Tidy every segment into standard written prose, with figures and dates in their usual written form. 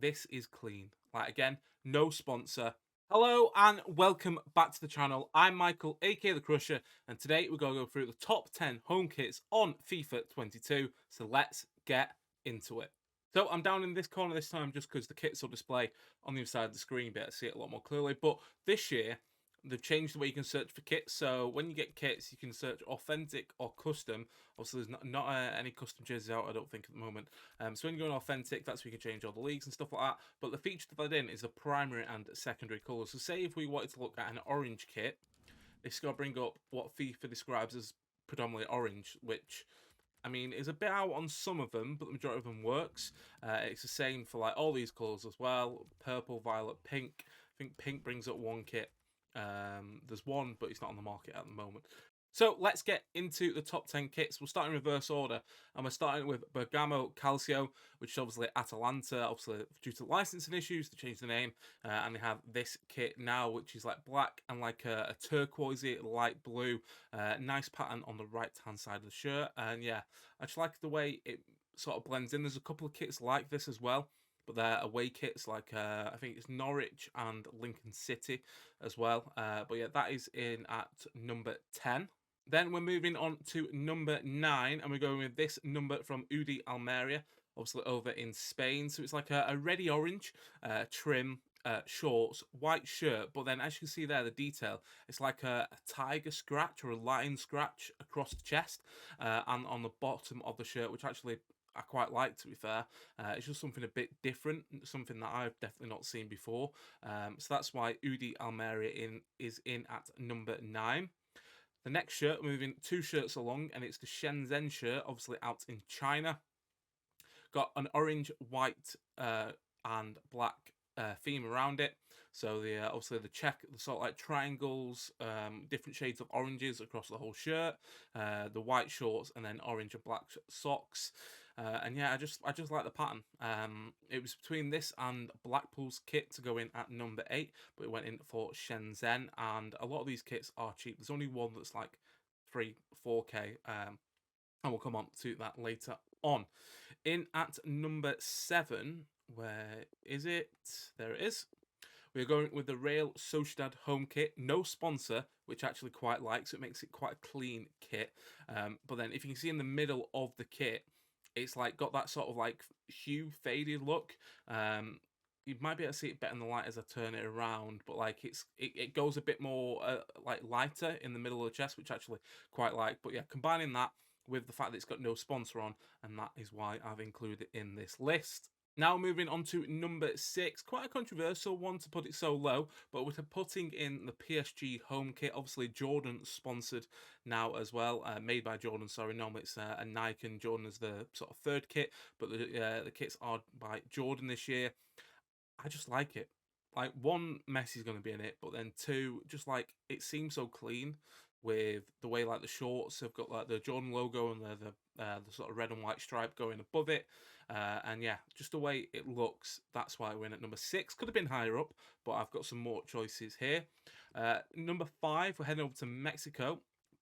This is clean. Like, again, no sponsor. Hello and welcome back to the channel. I'm Michael, aka The Crusher, and today we're going to go through the top 10 home kits on FIFA 22. So let's get into it. So I'm down in this corner this time just because the kits will display on the other side of the screen, but I see it a lot more clearly. But this year, they've changed the way you can search for kits. So when you get kits, you can search authentic or custom. Obviously, there's not any custom jerseys out, I don't think, at the moment. So when you go on authentic, that's where you can change all the leagues and stuff like that. But the feature that in is the primary and secondary colours. So say if we wanted to look at an orange kit, it's going to bring up what FIFA describes as predominantly orange, which I mean, is a bit out on some of them, but the majority of them works. It's the same for like all these colours as well: purple, violet, pink. I think pink brings up one kit. There's one, but it's not on the market at the moment. So let's get into the top 10 kits. We'll start in reverse order, and we're starting with Bergamo Calcio, which is obviously Atalanta. Obviously, due to licensing issues, they changed the name, and they have this kit now, which is like black and like a turquoisey light blue. Nice pattern on the right hand side of the shirt, and yeah, I just like the way it sort of blends in. There's a couple of kits like this as well, but they're away kits like I think it's Norwich and Lincoln City as well. But yeah, that is in at number 10. Then we're moving on to number 9, and we're going with this number from Udi Almeria, obviously over in Spain. So it's like a ready orange trim shorts, white shirt, but then as you can see there, the detail, it's like a tiger scratch or a lion scratch across the chest and on the bottom of the shirt, which actually I quite like, to be fair. It's just something a bit different, something that I've definitely not seen before. So that's why Udi Almeria is in at number 9. The next shirt, moving 2 shirts along, and it's the Shenzhen shirt, obviously out in China. Got an orange, white, and black theme around it. So the obviously the check, the sort of like triangles, different shades of oranges across the whole shirt, the white shorts, and then orange and black socks. And yeah, I just like the pattern. It was between this and Blackpool's kit to go in at number 8, but it went in for Shenzhen. And a lot of these kits are cheap. There's only one that's like 3-4k. And we'll come on to that later on. In at number 7, where is it? There it is. We're going with the Real Sociedad home kit, no sponsor, which I actually quite like, so it makes it quite a clean kit. But then if you can see in the middle of the kit, it's like got that sort of like hue faded look. You might be able to see it better in the light as I turn it around, but like it goes a bit more like lighter in the middle of the chest, which I actually quite like. But yeah, combining that with the fact that it's got no sponsor on, and that is why I've included it in this list. Now moving on to number 6, quite a controversial one to put it so low, but we're putting in the PSG home kit. Obviously Jordan sponsored now as well, made by Jordan. Sorry, normally it's a Nike and Jordan is the sort of third kit, but the kits are by Jordan this year. I just like it. Like, one, Messi's going to be in it, but then two, just like it seems so clean with the way like the shorts have got like the Jordan logo and the sort of red and white stripe going above it, and yeah, just the way it looks. That's why I win at number 6. Could have been higher up, but I've got some more choices here. Number 5, we're heading over to Mexico.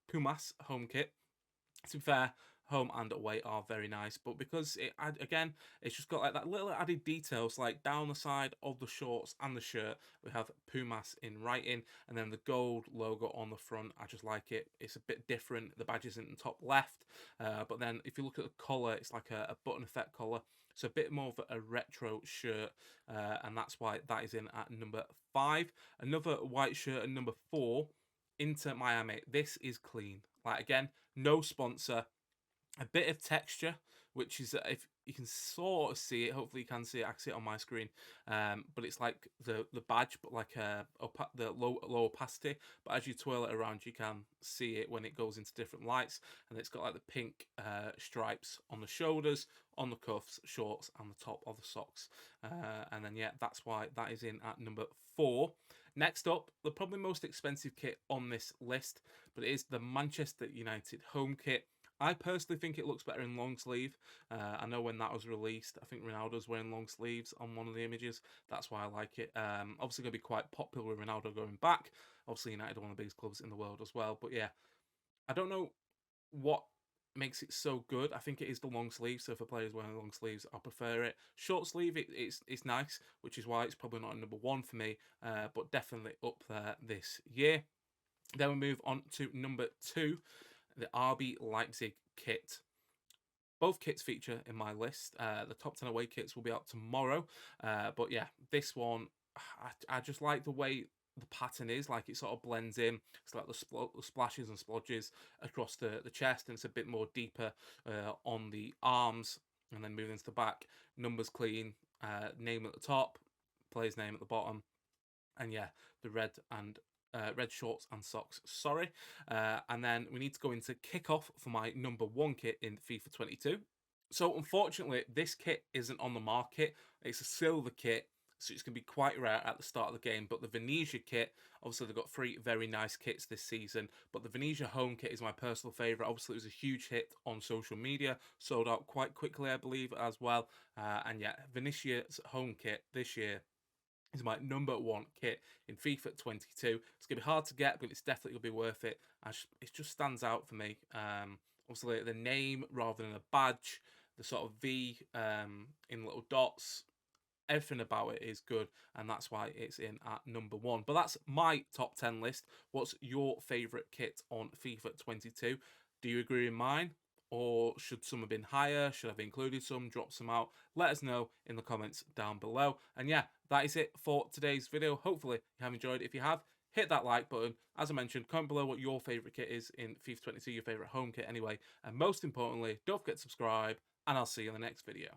Pumas home kit. To be fair, home and away are very nice, but because again, it's just got like that little added details, like down the side of the shorts and the shirt, we have Pumas in writing, and then the gold logo on the front. I just like it. It's a bit different. The badge is in the top left, but then if you look at the collar, it's like a button effect collar. So a bit more of a retro shirt, and that's why that is in at number 5. Another white shirt at number 4. Inter Miami. This is clean. Like, again, no sponsor, a bit of texture, which is if you can sort of see it, hopefully you can see it. I can see it on my screen, but it's like the badge, but like the low opacity. But as you twirl it around, you can see it when it goes into different lights, and it's got like the pink stripes on the shoulders, on the cuffs, shorts, and the top of the socks. And then yeah, that's why that is in at number 4. Next up, the probably most expensive kit on this list, but it is the Manchester United home kit. I personally think it looks better in long sleeve. I know when that was released, I think Ronaldo's wearing long sleeves on one of the images. That's why I like it. Obviously going to be quite popular with Ronaldo going back. Obviously United are one of the biggest clubs in the world as well. But yeah, I don't know what makes it so good. I think it is the long sleeve, so for players wearing long sleeves, I prefer it. Short sleeve, it's nice, which is why it's probably not a number one for me, but definitely up there this year. Then we move on to number 2, the RB Leipzig kit. Both kits feature in my list. The top 10 away kits will be out tomorrow. But yeah, this one, I just like the way the pattern is. Like, it sort of blends in. It's like the splashes and splodges across the chest, and it's a bit more deeper on the arms. And then moving into the back, numbers clean, name at the top, player's name at the bottom. And yeah, the red shorts and socks, sorry. And then we need to go into kickoff for my number 1 kit in FIFA 22. So unfortunately, this kit isn't on the market. It's a silver kit, so it's going to be quite rare at the start of the game. But the Venezia kit, obviously they've got 3 very nice kits this season, but the Venezia home kit is my personal favourite. Obviously it was a huge hit on social media, sold out quite quickly, I believe, as well. And yeah, Venezia's home kit this year is my number 1 kit in FIFA 22. It's going to be hard to get, but it's definitely going to be worth it. It just stands out for me. Obviously, the name rather than a badge, the sort of V in little dots, everything about it is good, and that's why it's in at number 1. But that's my top 10 list. What's your favourite kit on FIFA 22? Do you agree with mine? Or should some have been higher? Should I have included some, dropped some out? Let us know in the comments down below. And yeah, that is it for today's video. Hopefully you have enjoyed it. If you have, hit that like button. As I mentioned, comment below what your favourite kit is in FIFA 22, your favourite home kit anyway. And most importantly, don't forget to subscribe, and I'll see you in the next video.